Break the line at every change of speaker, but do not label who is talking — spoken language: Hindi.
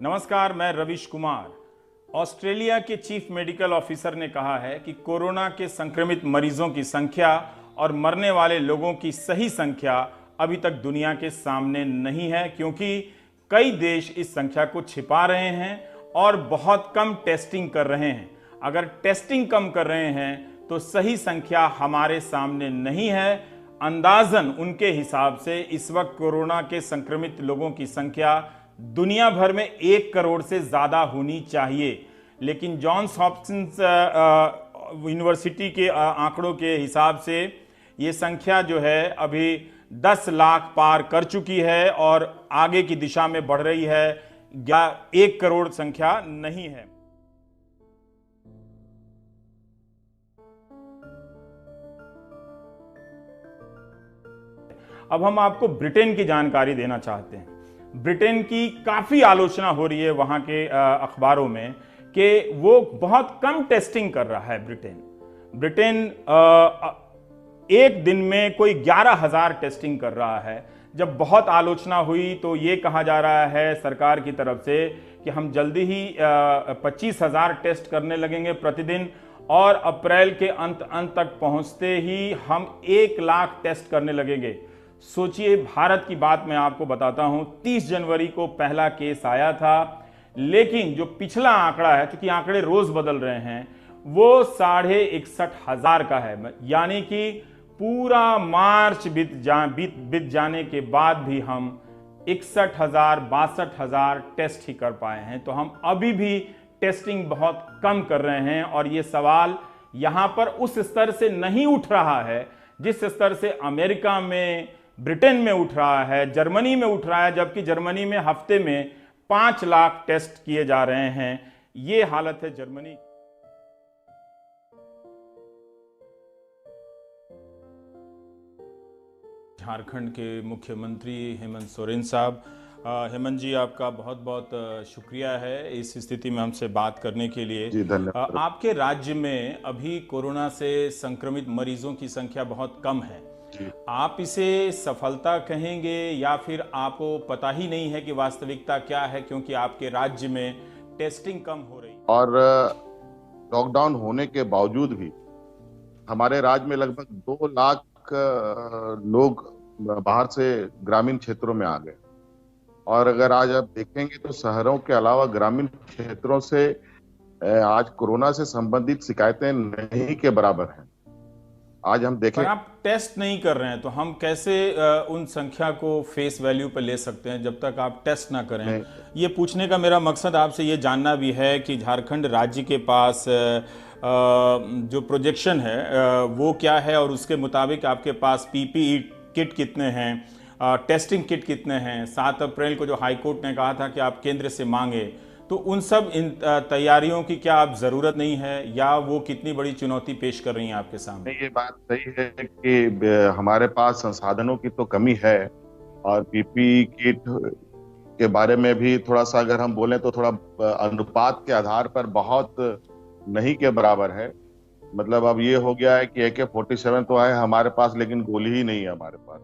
नमस्कार, मैं रविश कुमार। ऑस्ट्रेलिया के चीफ मेडिकल ऑफिसर ने कहा है कि कोरोना के संक्रमित मरीजों की संख्या और मरने वाले लोगों की सही संख्या अभी तक दुनिया के सामने नहीं है, क्योंकि कई देश इस संख्या को छिपा रहे हैं और बहुत कम टेस्टिंग कर रहे हैं। अगर टेस्टिंग कम कर रहे हैं तो सही संख्या हमारे सामने नहीं है। अंदाजन उनके हिसाब से इस वक्त कोरोना के संक्रमित लोगों की संख्या दुनिया भर में 1 करोड़ से ज्यादा होनी चाहिए, लेकिन जॉन्स हॉपकिंस यूनिवर्सिटी के आंकड़ों के हिसाब से ये संख्या जो है अभी 10 लाख पार कर चुकी है और आगे की दिशा में बढ़ रही है। 1 करोड़ संख्या नहीं है। अब हम आपको ब्रिटेन की जानकारी देना चाहते हैं। ब्रिटेन की काफी आलोचना हो रही है वहां के अखबारों में कि वो बहुत कम टेस्टिंग कर रहा है। ब्रिटेन एक दिन में कोई 11,000 टेस्टिंग कर रहा है। जब बहुत आलोचना हुई तो ये कहा जा रहा है सरकार की तरफ से कि हम जल्दी ही 25,000 टेस्ट करने लगेंगे प्रतिदिन, और अप्रैल के अंत तक पहुंचते ही हम 1 लाख टेस्ट करने लगेंगे। सोचिए, भारत की बात मैं आपको बताता हूं, 30 जनवरी को पहला केस आया था, लेकिन जो पिछला आंकड़ा है, क्योंकि आंकड़े रोज बदल रहे हैं, वो 61,500 का है। यानी कि पूरा मार्च बीत जाने के बाद भी हम 61,000 62,000 टेस्ट ही कर पाए हैं। तो हम अभी भी टेस्टिंग बहुत कम कर रहे हैं, और ये सवाल यहां पर उस स्तर से नहीं उठ रहा है जिस स्तर से अमेरिका में, ब्रिटेन में उठ रहा है, जर्मनी में उठ रहा है, जबकि जर्मनी में हफ्ते में 5 लाख टेस्ट किए जा रहे हैं। ये हालत है जर्मनी। झारखंड के मुख्यमंत्री हेमंत सोरेन साहब, हेमंत जी, आपका बहुत बहुत शुक्रिया है इस स्थिति में हमसे बात करने के लिए।
जी, धन्यवाद।
आपके राज्य में अभी कोरोना से संक्रमित मरीजों की संख्या बहुत कम है। आप इसे सफलता कहेंगे या फिर आपको पता ही नहीं है कि वास्तविकता क्या है, क्योंकि आपके राज्य में टेस्टिंग कम हो रही है?
और लॉकडाउन होने के बावजूद भी हमारे राज्य में लगभग 2 लाख लोग बाहर से ग्रामीण क्षेत्रों में आ गए। और अगर आज आप देखेंगे तो शहरों के अलावा ग्रामीण क्षेत्रों से आज कोरोना से संबंधित शिकायतें नहीं के बराबर हैं। आज हम देखें,
पर आप टेस्ट नहीं कर रहे हैं तो हम कैसे उन संख्या को फेस वैल्यू पर ले सकते हैं जब तक आप टेस्ट ना करें? ये पूछने का मेरा मकसद आपसे ये जानना भी है कि झारखंड राज्य के पास जो प्रोजेक्शन है वो क्या है, और उसके मुताबिक आपके पास पीपीई किट कितने हैं, टेस्टिंग किट कितने हैं। 7 अप्रैल को जो हाईकोर्ट ने कहा था कि आप केंद्र से मांगे, तो उन सब तैयारियों की क्या आप जरूरत नहीं है, या वो कितनी बड़ी चुनौती पेश कर रही हैं आपके सामने?
ये बात सही है कि हमारे पास संसाधनों की तो कमी है, और पीपीई किट के बारे में भी थोड़ा सा अगर हम बोलें तो थोड़ा अनुपात के आधार पर बहुत नहीं के बराबर है। मतलब अब ये हो गया है कि AK-47 तो है हमारे पास, लेकिन गोली ही नहीं है हमारे पास।